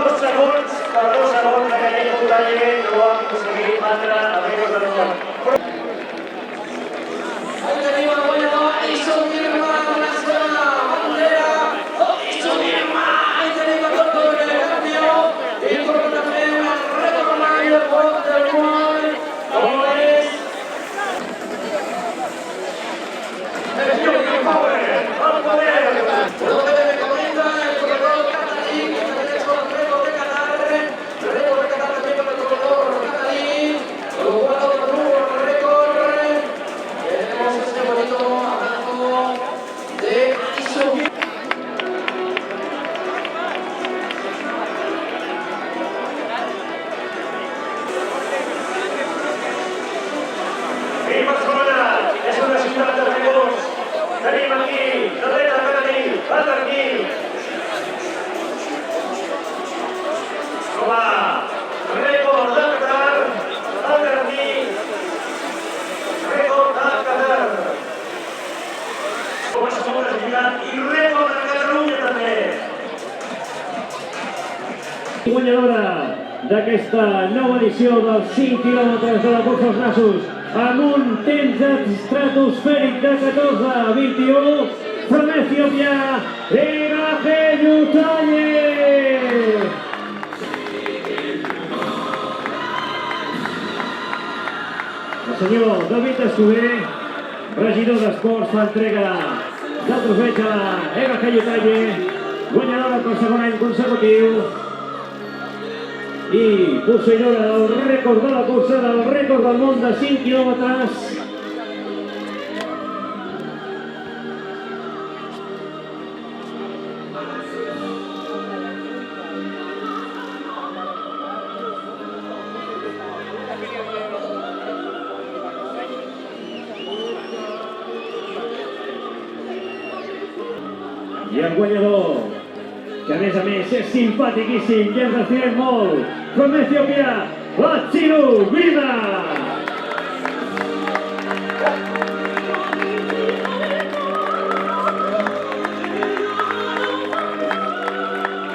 2 segons de Gallego Taller, no ho han aconseguit batre a Ricos de Nord. I Barcelona és una ciutat de records. Tenim aquí, darrere de Cananí, Batarquí. Com a rècord de Qatar, Batarquí, rècord de Qatar. Com a segona ciutat i rècord de Catalunya també. Guanyadora d'aquesta nova edició dels 5 quilòmetres de la cursa als nassos amb un temps estratosfèric de 14:21, from Ethiopia, Erageyu Talle. El senyor David Escober, regidor d'Esports, fa entrega del trofeig a Erageyu Talle, guanyadora per segon any consecutiu i posseïdora del rècord de la cursa, del rècord del món de 5 quilòmetres. I el guanyador, que a més és simpàtiquíssim i ens estimem molt, from Ethiopia, Latsiru Grima!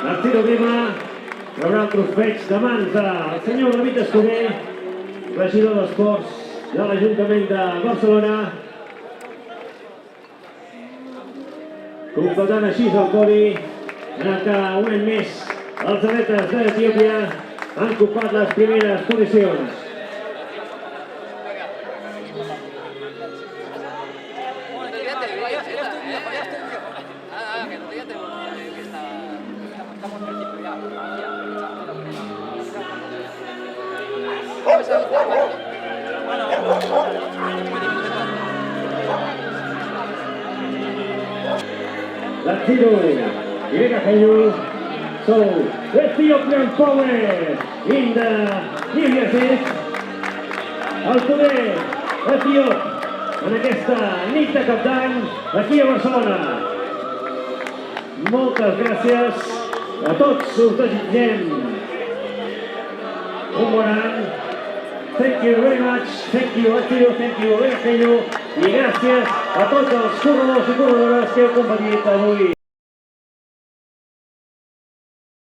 Latsiru Grima rebrà el trofeig de mans del senyor David Escober, regidor d'Esports de l'Ajuntament de Barcelona, completant així el podi en el que un any més els atletes d'Etiòpia han ocupat les primeres posicions. Latsiru Erageyu, so Ethiopian power in the gimnàstic. El poder etíop en aquesta nit de cap d'any aquí a Barcelona. Moltes gràcies a tots, us desitgem un bon any. Thank you very much, thank you Erageyu, i gràcies a tots els corredors i corredores que heu competit avui.